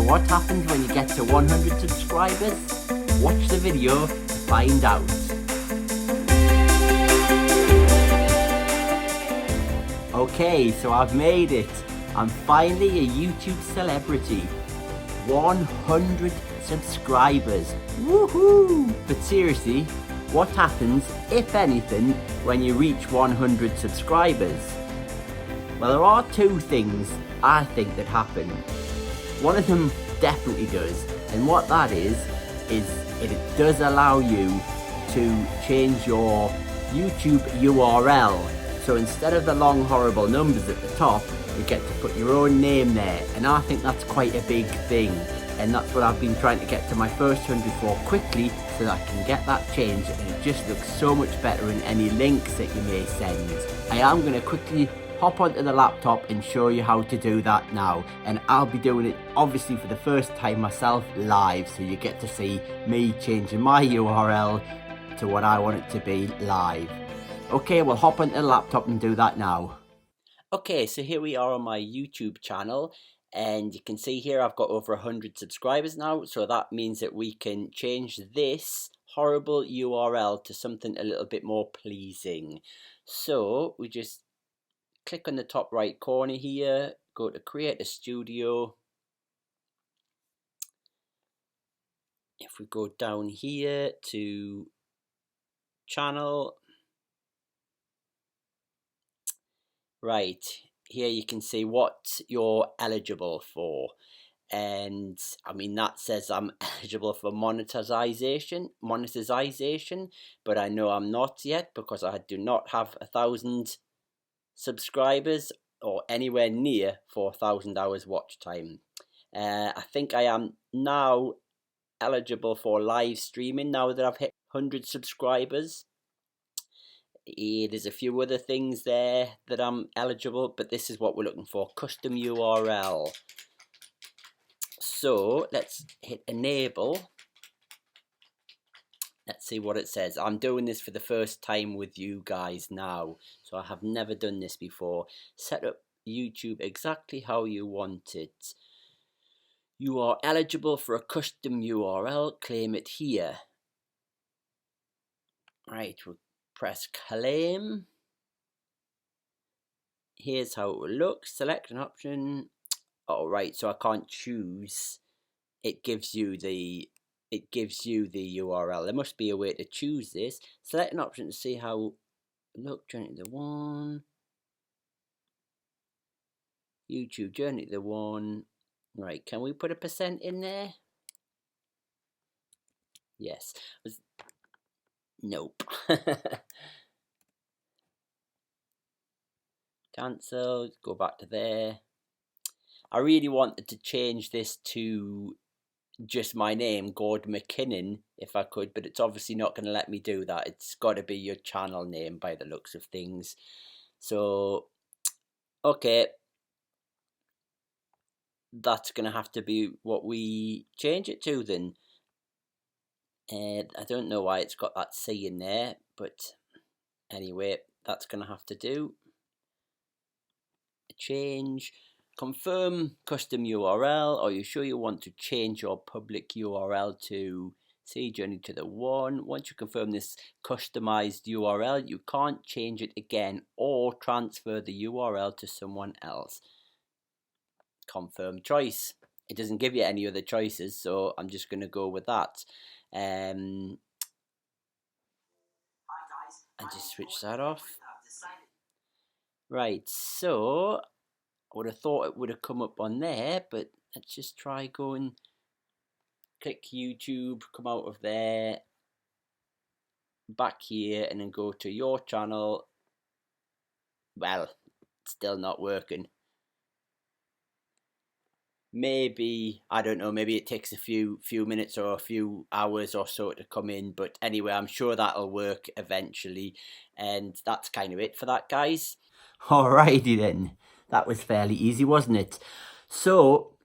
So what happens when you get to 100 subscribers? Watch the video to find out. Okay, so I've made it. I'm finally a YouTube celebrity. 100 subscribers. Woohoo! But seriously, what happens, if anything, when you reach 100 subscribers? Well, there are two things I think that happen. One of them definitely does, and what that is it does allow you to change your YouTube URL. So instead of the long horrible numbers at the top, you get to put your own name there, and I think that's quite a big thing, and that's what I've been trying to get to my first 100 for quickly, so that I can get that changed, and it just looks so much better in any links that you may send. I am going to quickly hop onto the laptop and show you how to do that now, and I'll be doing it obviously for the first time myself live, so you get to see me changing my URL to what I want it to be live. Okay, we'll hop onto the laptop and do that now. Okay, so here we are on my YouTube channel, and you can see here I've got over 100 subscribers now, so that means that we can change this horrible URL to something a little bit more pleasing. So we just click on the top right corner here, go to Create a Studio. If we go down here to Channel, right, here you can see what you're eligible for, and I mean that says I'm eligible for monetization, but I know I'm not yet because I do not have 1,000 subscribers or anywhere near 4,000 hours watch time. I think I am now eligible for live streaming now that I've hit 100 subscribers. There's a few other things there that I'm eligible, but this is what we're looking for, custom URL. So let's hit enable. Let's see what it says. I'm doing this for the first time with you guys now, so I have never done this before. Set up YouTube exactly how you want it. You are eligible for a custom URL. Claim it here. Right, we'll press claim. Here's how it will look. Select an option. Oh, right, so I can't choose. It gives you the URL. There must be a way to choose this. Select an option to see how look. Journey to the one. YouTube journey to the one. Right, can we put a % in there? Yes. Nope. Cancel. Go back to there. I really wanted to change this to just my name, Gord McKinnon, if I could, but it's obviously not going to let me do that. It's got to be your channel name by the looks of things. So, okay, that's going to have to be what we change it to then. I don't know why it's got that C in there, but anyway, that's going to have to do. Change. Confirm custom URL. Are you sure you want to change your public URL to see journey to the one? Once you confirm this customized URL, you can't change it again or transfer the URL to someone else. Confirm choice. It doesn't give you any other choices, so I'm just going to go with that. And just switch that off. Right, so I would have thought it would have come up on there, but let's just try going, click YouTube, come out of there, back here, and then go to your channel. Well, still not working. Maybe, I don't know, maybe it takes a few minutes or a few hours or so to come in, but anyway, I'm sure that'll work eventually, and that's kind of it for that, guys. Alrighty then. That was fairly easy, wasn't it? So,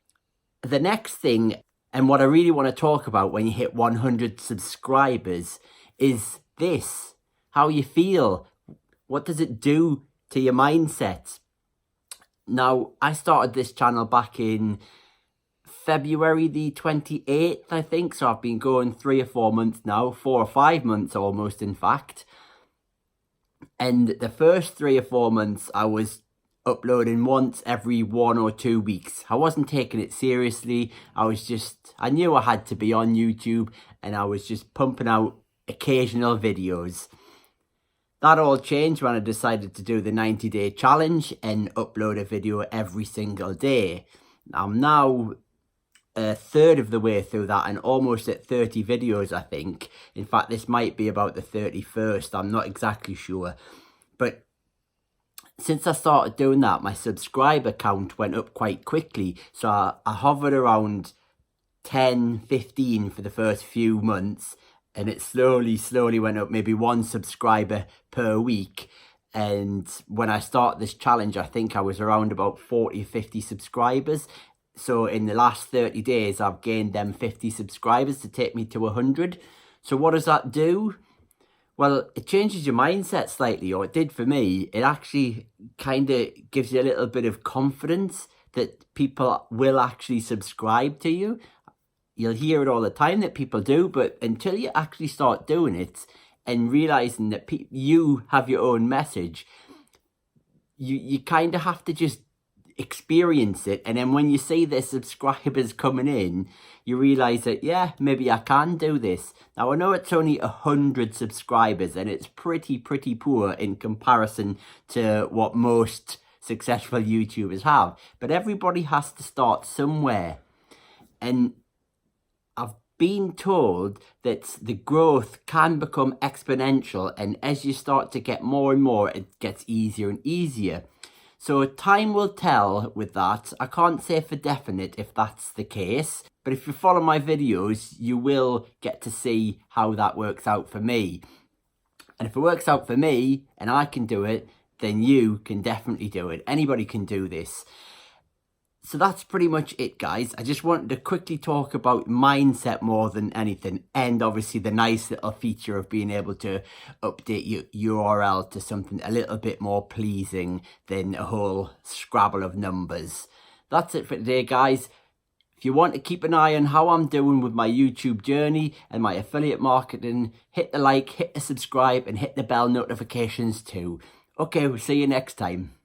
the next thing, and what I really want to talk about when you hit 100 subscribers, is this. How you feel. What does it do to your mindset? Now, I started this channel back in February the 28th, I think. So I've been going 3 or 4 months now, 4 or 5 months almost, in fact. And the first 3 or 4 months, I was uploading once every 1 or 2 weeks. I wasn't taking it seriously. I knew I had to be on YouTube, and I was just pumping out occasional videos. That all changed when I decided to do the 90-day challenge and upload a video every single day. I'm now a third of the way through that and almost at 30 videos, I think. In fact, this might be about the 31st. I'm not exactly sure. But since I started doing that, my subscriber count went up quite quickly. So I hovered around 10, 15 for the first few months. And it slowly went up, maybe 1 subscriber per week. And when I started this challenge, I think I was around about 40, 50 subscribers. So in the last 30 days, I've gained them 50 subscribers to take me to 100. So what does that do? Well, it changes your mindset slightly, or it did for me. It actually kind of gives you a little bit of confidence that people will actually subscribe to you. You'll hear it all the time that people do, but until you actually start doing it and realizing that you have your own message, you kind of have to just experience it. And then when you see the subscribers coming in, you realize that, yeah, maybe I can do this. Now, I know it's only 100 subscribers, and it's pretty poor in comparison to what most successful YouTubers have. But everybody has to start somewhere. And I've been told that the growth can become exponential, and as you start to get more and more, it gets easier and easier. So time will tell with that. I can't say for definite if that's the case, but if you follow my videos, you will get to see how that works out for me. And if it works out for me and I can do it, then you can definitely do it. Anybody can do this. So that's pretty much it, guys. I just wanted to quickly talk about mindset more than anything, and obviously the nice little feature of being able to update your URL to something a little bit more pleasing than a whole scrabble of numbers. That's it for today, guys. If you want to keep an eye on how I'm doing with my YouTube journey and my affiliate marketing, hit the like, hit the subscribe, and hit the bell notifications too. Okay, we'll see you next time.